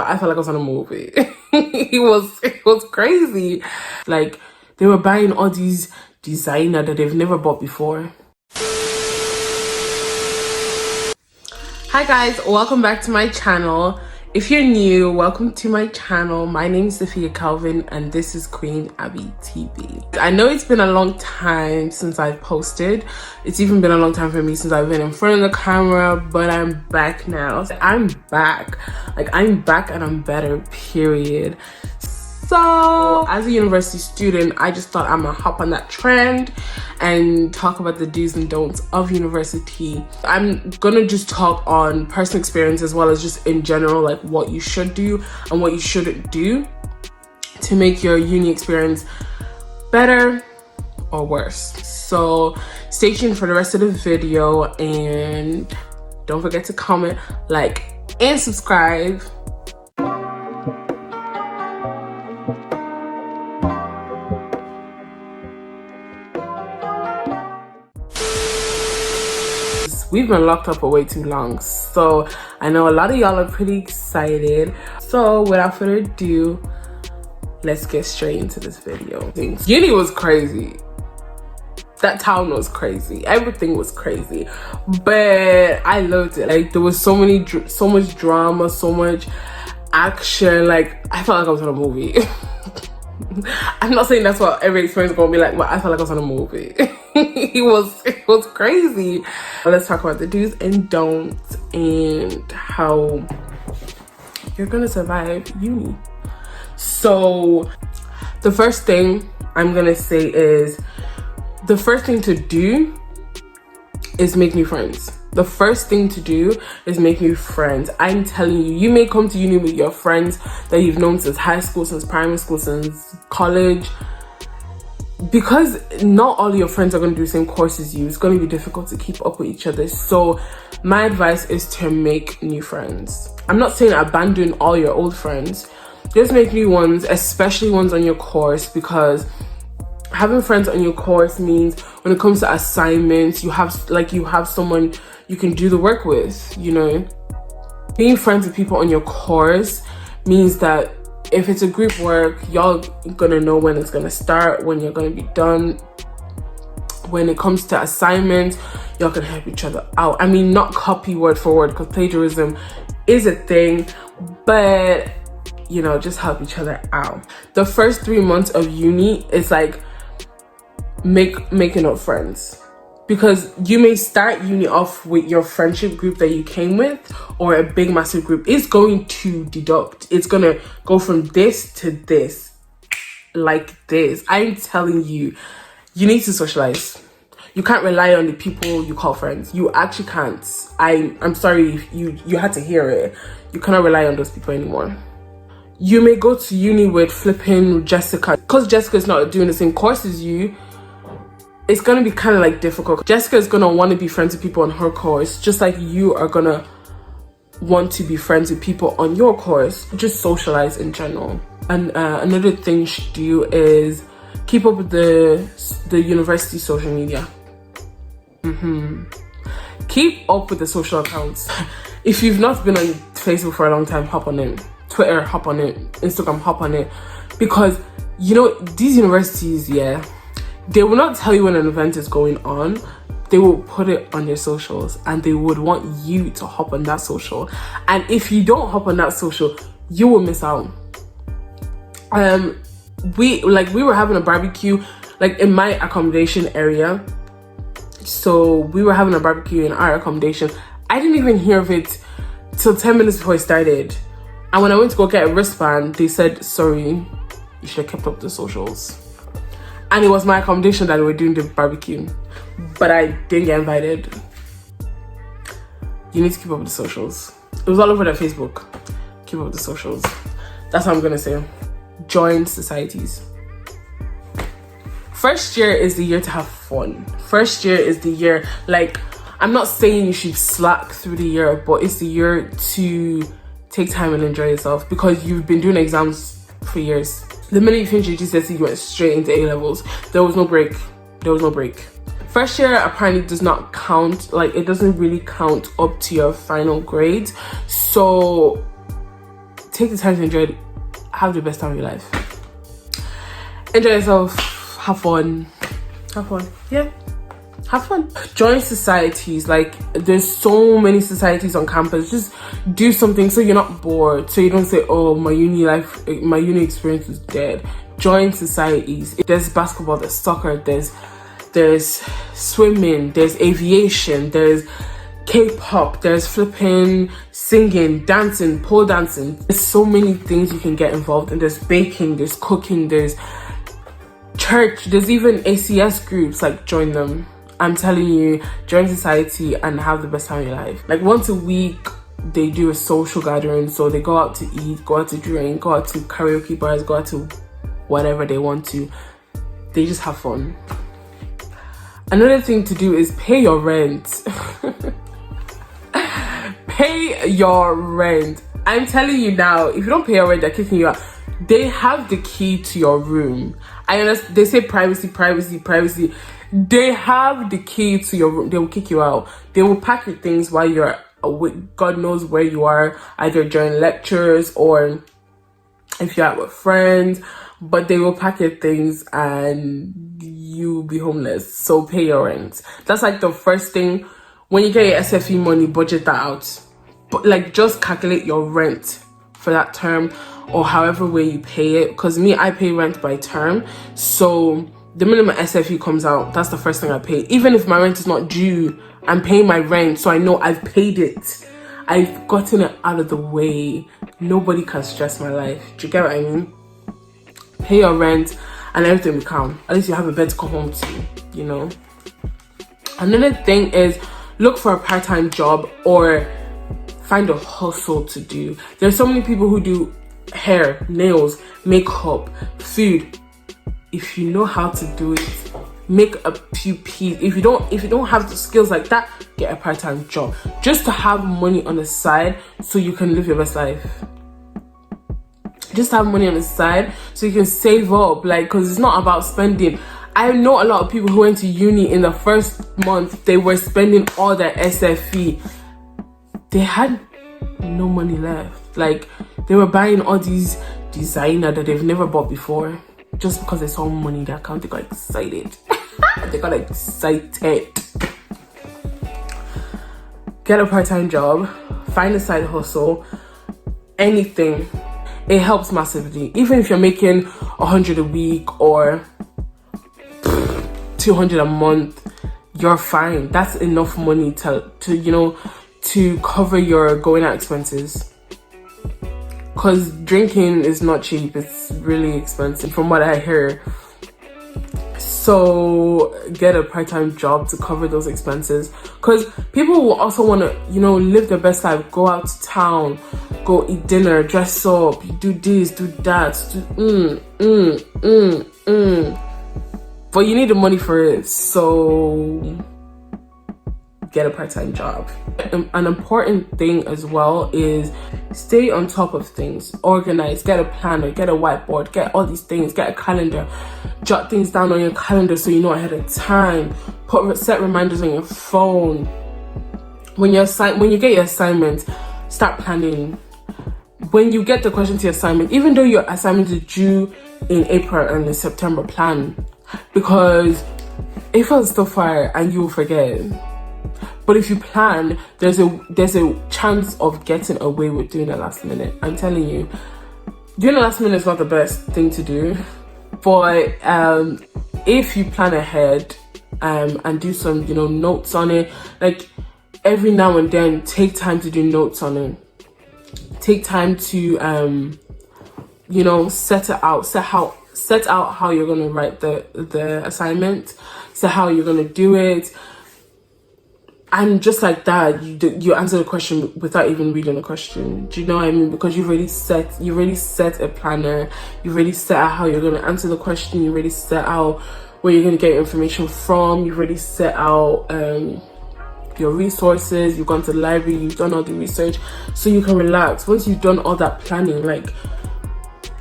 But I felt like I was on a movie. it was crazy. Like, they were buying all these designer that they've never bought before. Hi guys, welcome back to my channel. If you're new, welcome to my channel. My name is Sophia Calvin and this is Queen Abby TV. I know it's been a long time since I've posted. It's even been a long time for me since I've been in front of the camera, but I'm back now. I'm back. Like, I'm back and I'm better, period. So as a university student, I just thought I'm gonna hop on that trend and talk about the do's and don'ts of university. I'm gonna just talk on personal experience as well as just in general, like what you should do and what you shouldn't do to make your uni experience better or worse. So stay tuned for the rest of the video and don't forget to comment, like, and subscribe. We've been locked up for way too long, so I know a lot of y'all are pretty excited. So without further ado, let's get straight into this video. Uni was crazy. That town was crazy. Everything was crazy, but I loved it. Like, there was so much drama, so much action. Like, I felt like I was in a movie. I'm not saying that's what every experience is gonna be like, but I felt like I was in a movie. it was crazy. Let's talk about the do's and don'ts and how you're gonna survive uni. So the first thing I'm gonna say is, the first thing to do is make new friends. The first thing to do is make new friends. I'm telling you, you may come to uni with your friends that you've known since high school, since primary school, since college. Because not all your friends are going to do the same course as you, it's going to be difficult to keep up with each other. So my advice is to make new friends. I'm not saying abandon all your old friends. Just make new ones, especially ones on your course, because having friends on your course means when it comes to assignments, you have someone you can do the work with, you know. Being friends with people on your course means that if it's a group work, y'all gonna know when it's gonna start, when you're gonna be done. When it comes to assignments, y'all can help each other out. I mean, not copy word for word, because plagiarism is a thing, but you know, just help each other out. The first 3 months of uni is like making up friends, because you may start uni off with your friendship group that you came with, or a big massive group. It's going to deduct. It's gonna go from this to this, like this. I'm telling you, you need to socialize. You can't rely on the people you call friends. You actually can't. I'm sorry if you had to hear it. You cannot rely on those people anymore. You may go to uni with flipping Jessica, because Jessica's not doing the same course as you. It's gonna be kind of like difficult. Jessica is gonna want to be friends with people on her course, just like you are gonna want to be friends with people on your course. Just socialize in general. And another thing you should do is keep up with the university social media. Keep up with the social accounts. If you've not been on Facebook for a long time, hop on it. Twitter, hop on it. Instagram, hop on it. Because, you know, these universities, yeah, they will not tell you when an event is going on. They will put it on their socials, and they would want you to hop on that social. And if you don't hop on that social, you will miss out. We were having a barbecue like in my accommodation area. So we were having a barbecue in our accommodation. I didn't even hear of it till 10 minutes before it started. And when I went to go get a wristband, they said, sorry, you should have kept up the socials. And it was my accommodation that we were doing the barbecue, but I didn't get invited. You need to keep up with the socials. It was all over their Facebook. Keep up with the socials. That's what I'm gonna say. Join societies. First year is the year to have fun. First year is the year, like, I'm not saying you should slack through the year, but it's the year to take time and enjoy yourself, because you've been doing exams for years. The minute you finished your GCSE, you went straight into A-levels. There was no break. First year apparently does not count, like it doesn't really count up to your final grades. So take the time to enjoy it. Have the best time of your life. Enjoy yourself. Have fun. Yeah, have fun. Join societies. Like, there's so many societies on campus. Just do something so you're not bored, so you don't say, oh, my uni experience is dead. Join societies. There's basketball, there's soccer, there's swimming, there's aviation, there's K-pop, there's flipping, singing, dancing, pole dancing. There's so many things you can get involved in. There's baking, there's cooking, there's church, there's even ACS groups. Like, join them. I'm telling you, join society and have the best time of your life. Like, once a week they do a social gathering, so they go out to eat, go out to drink, go out to karaoke bars, go out to whatever they want to. They just have fun. Another thing to do is pay your rent. Pay your rent. I'm telling you now, if you don't pay your rent, they're kicking you out. They have the key to your room. I understand, they say privacy. They have the key to your room. They will kick you out. They will pack your things while you're away. God knows where you are, either during lectures or if you're out with friends. But they will pack your things and you'll be homeless. So pay your rent. That's like the first thing. When you get your SFE money, budget that out. But like, just calculate your rent for that term or however way you pay it. Because me, I pay rent by term. So the minimum SFE comes out, that's the first thing I pay. Even if my rent is not due, I'm paying my rent, so I know I've paid it. I've gotten it out of the way. Nobody can stress my life. Do you get what I mean? Pay your rent and everything will come. At least you have a bed to come home to, you know. Another thing is, look for a part-time job or find a hustle to do. There's so many people who do hair, nails, makeup, food. If you know how to do it, make a few P's. If you don't have the skills like that, get a part-time job just to have money on the side so you can live your best life. Just have money on the side so you can save up, like, because it's not about spending. I know a lot of people who went to uni in the first month, they were spending all their SFE. They had no money left. Like, they were buying all these designer that they've never bought before. Just because they saw money in their account, they got excited. Get a part-time job, find a side hustle, anything. It helps massively. Even if you're making 100 a week or 200 a month, you're fine. That's enough money to cover your going out expenses. Because drinking is not cheap, it's really expensive from what I hear. So get a part-time job to cover those expenses. Because people will also want to, live their best life, go out to town, go eat dinner, dress up, do this, do that, But you need the money for it, so get a part-time job. An important thing as well is stay on top of things. Organize, get a planner, get a whiteboard, get all these things, get a calendar. Jot things down on your calendar so you know ahead of time. Set reminders on your phone. When you get your assignment, start planning. When you get the question to your assignment, even though your assignment is due in April and in September, plan. Because April's still far and you will forget. But if you plan, there's a chance of getting away with doing it last minute. I'm telling you, doing it last minute is not the best thing to do. But if you plan ahead and do some, notes on it, like every now and then, take time to do notes on it. Take time to, set out how you're going to write the assignment, set how you're going to do it. And just like that, you answer the question without even reading the question. Do you know what I mean? Because you've already set a planner. You've already set out how you're going to answer the question. You've already set out where you're going to get your information from. You've already set out your resources. You've gone to the library. You've done all the research. So you can relax. Once you've done all that planning, like,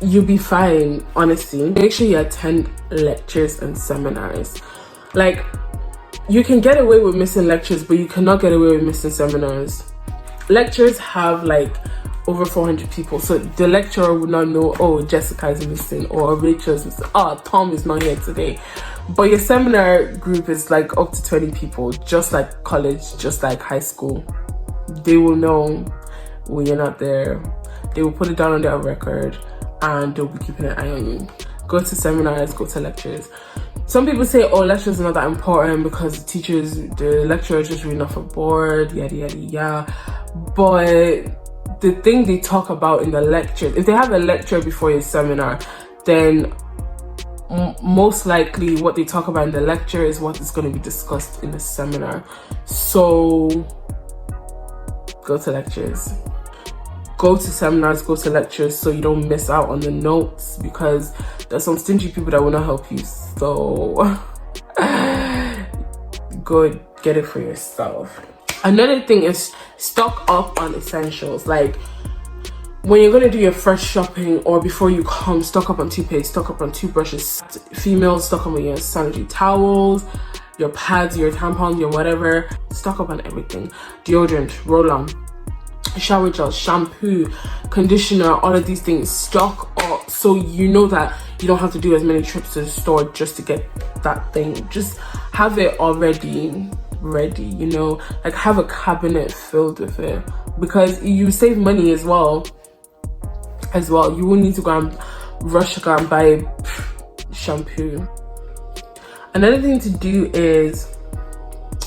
you'll be fine, honestly. Make sure you attend lectures and seminars. Like, you can get away with missing lectures, but you cannot get away with missing seminars. Lectures have like over 400 people, so the lecturer would not know, oh, Jessica is missing or Rachel's missing, oh, Tom is not here today. But your seminar group is like up to 20 people, just like college, just like high school. They will know when you're not there. They will put it down on their record and they'll be keeping an eye on you. Go to seminars, go to lectures. Some people say, oh, lectures are not that important because the lecturer is just reading off a board, yada yada yada. But the thing they talk about in the lecture, if they have a lecture before your seminar, then most likely what they talk about in the lecture is what is going to be discussed in the seminar. So go to lectures, go to seminars, go to lectures, so you don't miss out on the notes, because there's some stingy people that will not help you. So go get it for yourself. Another thing is stock up on essentials. Like when you're gonna do your first shopping or before you come, stock up on toothpaste, stock up on toothbrushes. Females, stock up on your sanitary towels, your pads, your tampons, your whatever. Stock up on everything. Deodorant, roll-on, shower gel, shampoo, conditioner, all of these things. Stock up so you know that you don't have to do as many trips to the store just to get that thing. Just have it already ready, you know, like have a cabinet filled with it, because you save money as well. You won't need to go and rush to go and buy shampoo. Another thing to do is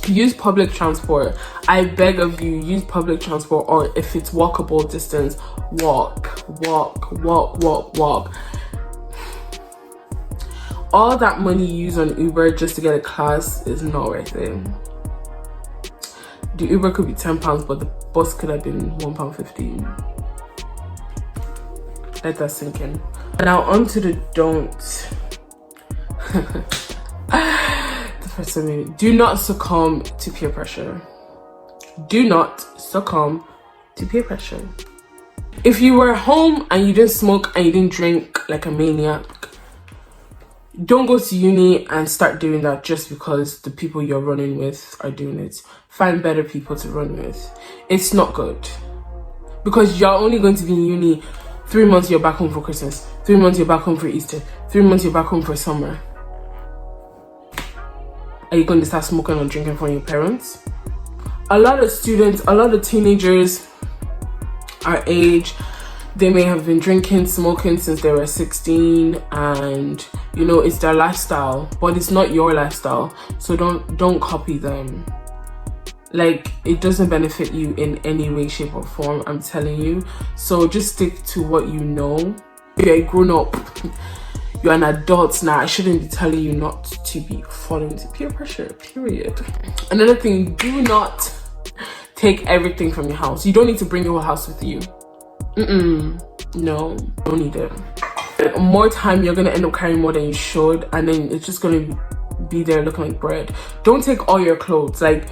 use public transport. I beg of you, use public transport, or if it's walkable distance, walk. All that money you use on Uber just to get a class is not worth it. The Uber could be £10, but the bus could have been £1.50. Let that sink in. Now on to the don't. The first one, do not succumb to peer pressure. Do not succumb to peer pressure. If you were home and you didn't smoke and you didn't drink like a maniac, don't go to uni and start doing that just because the people you're running with are doing it. Find better people to run with. It's not good, because you're only going to be in uni 3 months. You're back home for Christmas, 3 months you're back home for Easter, 3 months you're back home for summer. Are you going to start smoking or drinking from your parents? A lot of students, a lot of teenagers our age, they may have been drinking, smoking since they were 16, and you know, it's their lifestyle, but it's not your lifestyle. So don't copy them. Like, it doesn't benefit you in any way, shape or form, I'm telling you. So just stick to what you know. You're a grown up, you're an adult now. I shouldn't be telling you not to be falling into peer pressure, period. Another thing, do not take everything from your house. You don't need to bring your whole house with you. No, don't need it. More time, you're gonna end up carrying more than you should, and then it's just gonna be there looking like bread. Don't take all your clothes. Like,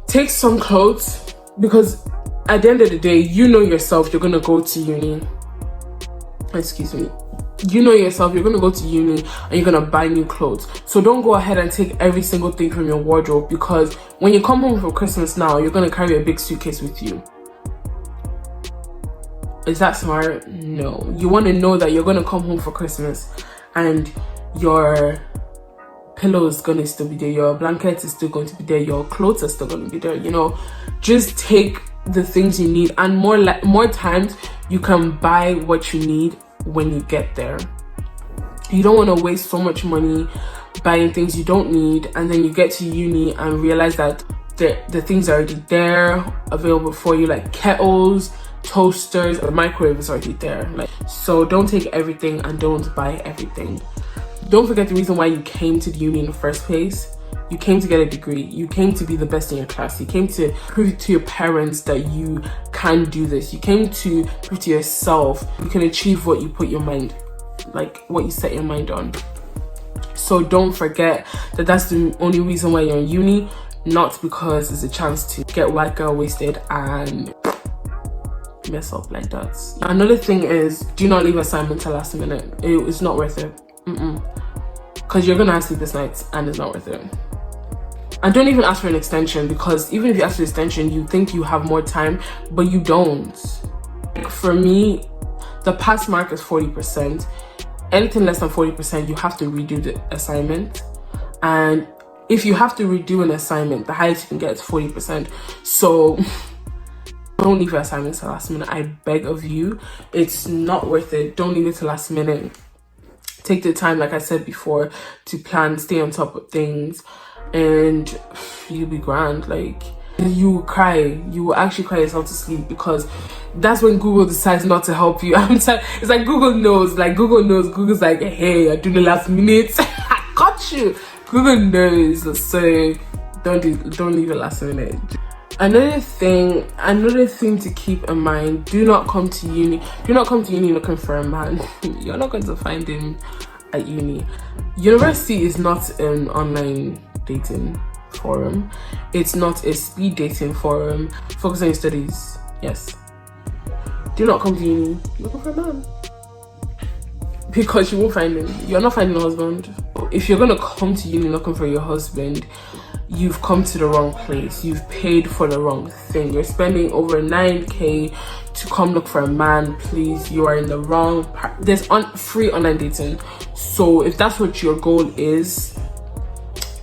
take some clothes, because at the end of the day, you know yourself, you're gonna go to uni. Excuse me. You know yourself, you're gonna go to uni and you're gonna buy new clothes. So don't go ahead and take every single thing from your wardrobe, because when you come home for Christmas now, you're gonna carry a big suitcase with you. Is that smart? No. You want to know that you're going to come home for Christmas and your pillow is going to still be there, your blanket is still going to be there, your clothes are still going to be there. You know, just take the things you need, and more times you can buy what you need when you get there. You don't want to waste so much money buying things you don't need, and then you get to uni and realize that the things are already there, available for you, like kettles, toasters, the microwave is already there. Like, so don't take everything and don't buy everything. Don't forget the reason why you came to the uni in the first place. You came to get a degree. You came to be the best in your class. You came to prove to your parents that you can do this. You came to prove to yourself you can achieve what you put your mind, like what you set your mind on. So don't forget that that's the only reason why you're in uni, not because it's a chance to get white girl wasted and mess up like that. Another thing is, do not leave assignment till last minute. It's not worth it. Because you're gonna have sleepless nights and it's not worth it. And don't even ask for an extension, because even if you ask for an extension, you think you have more time, but you don't. For me, the pass mark is 40%. Anything less than 40%, you have to redo the assignment. And if you have to redo an assignment, the highest you can get is 40%. So don't leave your assignments to last minute. I beg of you. It's not worth it. Don't leave it to last minute. Take the time, like I said before, to plan, stay on top of things, and you'll be grand. Like, you will cry. You will actually cry yourself to sleep, because that's when Google decides not to help you. It's like Google knows. Like, Google knows. Google's like, hey, you're doing the last minute. I got you. Google knows. So don't leave it last minute. Another thing to keep in mind: do not come to uni looking for a man. You're not going to find him at uni. University is not an online dating forum. It's not a speed dating forum. Focus on your studies. Yes. Do not come to uni looking for a man, because you won't find him. You're not finding a husband. If you're gonna come to uni looking for your husband, you've come to the wrong place. You've paid for the wrong thing. You're spending over 9k to come look for a man. Please, you are in the wrong part. There's free online dating. So if that's what your goal is,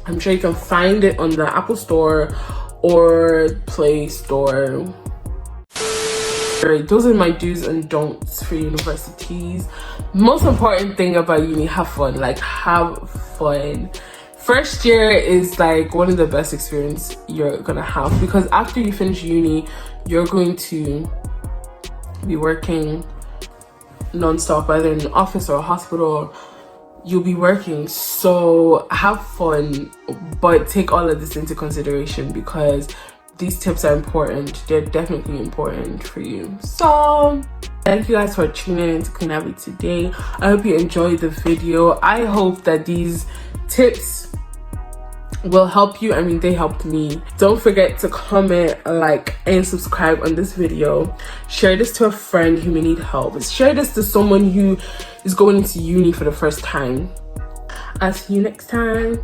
I'm sure you can find it on the Apple Store or Play Store. Alright, those are my do's and don'ts for universities. Most important thing about uni: have fun. Like, have fun. First year is like one of the best experience you're gonna have, because after you finish uni, you're going to be working non-stop, either in an office or a hospital. You'll be working. So have fun, but take all of this into consideration, because these tips are important. They're definitely important for you. So thank you guys for tuning in to Queen Abby today. I hope you enjoyed the video. I hope that these tips will help you. I mean, they helped me. Don't forget to comment, like, and subscribe on this video. Share this to a friend who may need help. Share this to someone who is going into uni for the first time. I'll see you next time.